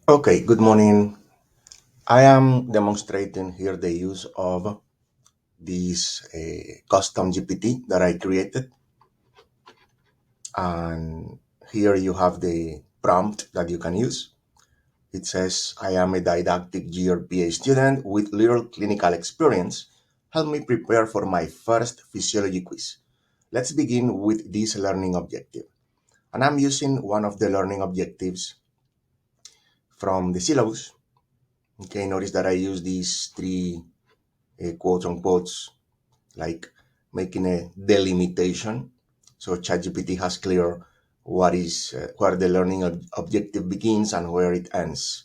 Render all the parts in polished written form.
Okay, good morning. I am demonstrating here the use of this custom GPT that I created. And here you have the prompt that you can use. It says, I am a didactic GRPA student with little clinical experience. Help me prepare for my first physiology quiz. Let's begin with this learning objective. And I'm using one of the learning objectives from the syllabus. Okay, notice that I use these three quotes unquotes like making a delimitation. So ChatGPT has clear what is where the learning objective begins and where it ends.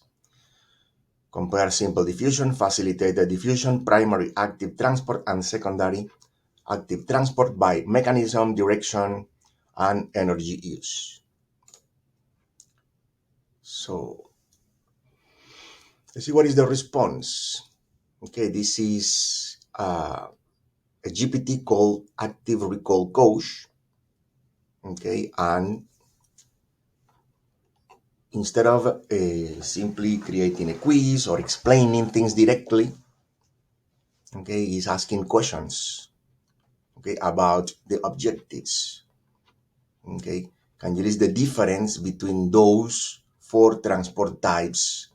Compare simple diffusion, facilitated diffusion, primary active transport, and secondary active transport by mechanism, direction, and energy use. So let's see what is the response. Okay, this is a GPT called Active Recall Coach. Okay, and instead of simply creating a quiz or explaining things directly, okay, he's asking questions, okay, about the objectives. Okay, can you list the difference between those four transport types?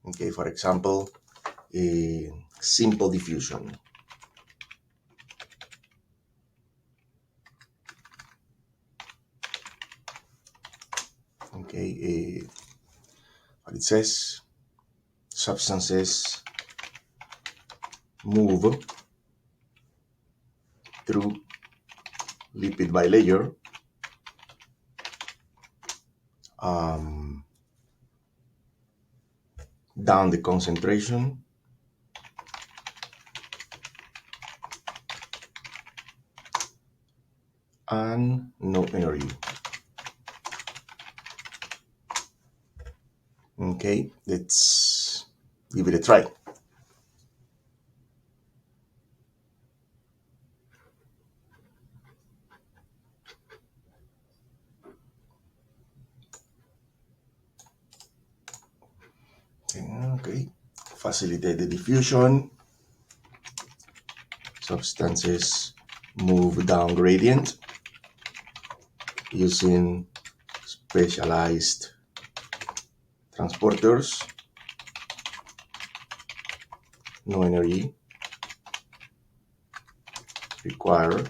Okay, for example, simple diffusion. Okay, what it says, substances move through lipid bilayer um, down the concentration and no energy. Okay, let's give it a try. Okay, facilitate the diffusion. Substances move down gradient using specialized transporters. No energy required.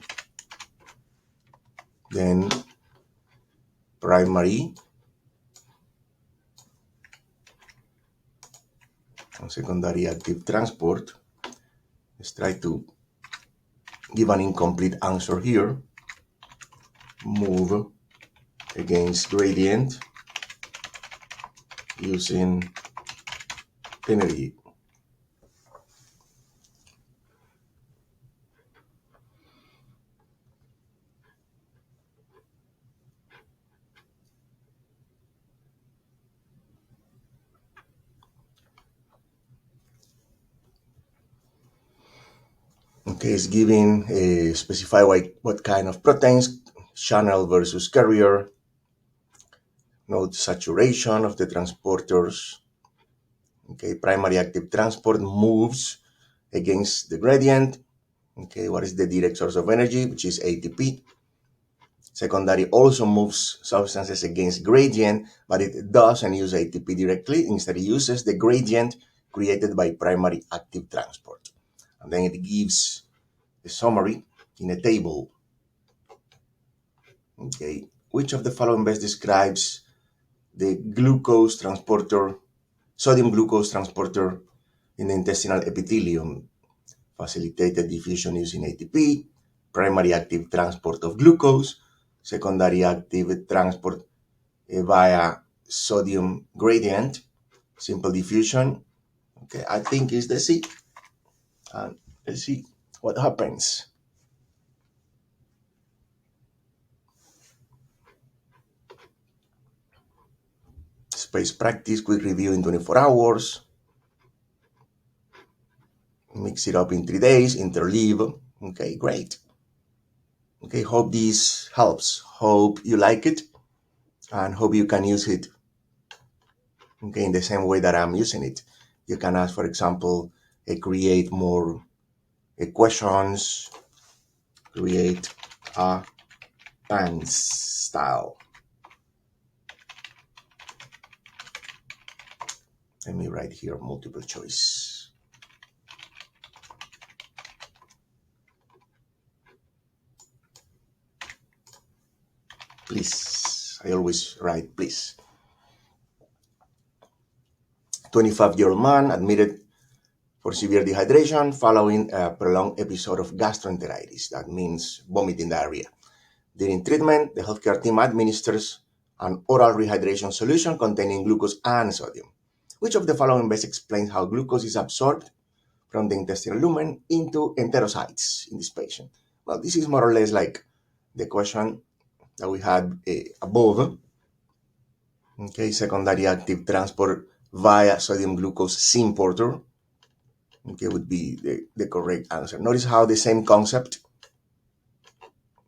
Then primary and secondary active transport. Let's try to give an incomplete answer here. Move against gradient using energy. Okay, it's giving specify what kind of proteins, channel versus carrier, note saturation of the transporters. Okay, primary active transport moves against the gradient. Okay, what is the direct source of energy, which is ATP. Secondary also moves substances against gradient, but it doesn't use ATP directly. Instead, it uses the gradient created by primary active transport. And then it gives a summary in a table. Okay, which of the following best describes the glucose transporter, sodium glucose transporter in the intestinal epithelium? Facilitated diffusion using ATP, primary active transport of glucose, secondary active transport via sodium gradient, simple diffusion. Okay, I think is the C. And let's see what happens. Space practice, quick review in 24 hours. Mix it up in 3 days, interleave. Okay, great. Okay, hope this helps. Hope you like it and hope you can use it. Okay, in the same way that I'm using it. You can ask, for example, create more questions, create a pants style. Let me write here multiple choice. Please. I always write please. 25-year-old man admitted for severe dehydration following a prolonged episode of gastroenteritis. That means vomiting diarrhea. During treatment, the healthcare team administers an oral rehydration solution containing glucose and sodium. Which of the following best explains how glucose is absorbed from the intestinal lumen into enterocytes in this patient? Well, this is more or less like the question that we had above. Okay, secondary active transport via sodium glucose symporter. Okay, would be the correct answer. Notice how the same concept,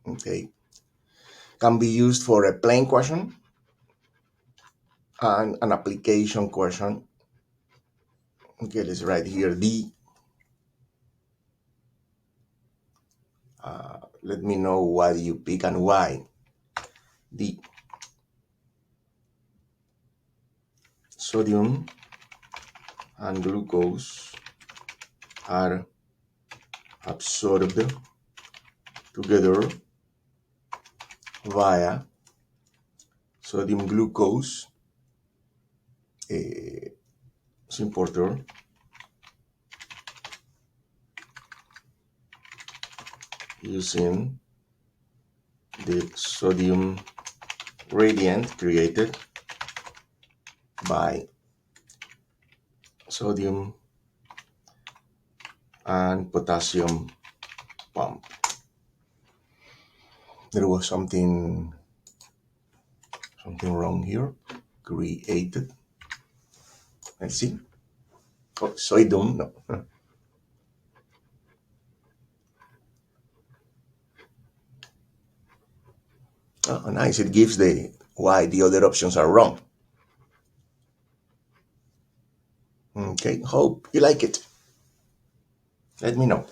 okay, can be used for a plain question and an application question. Okay, let's write here D. Let me know what you pick and why. D. Sodium and glucose are absorbed together via sodium glucose symporter using the sodium gradient created by sodium and potassium pump. There was something wrong here. Created. Let's see. Oh, sodium. No. Oh, nice. It gives the why the other options are wrong. Okay. Hope you like it. Let me know.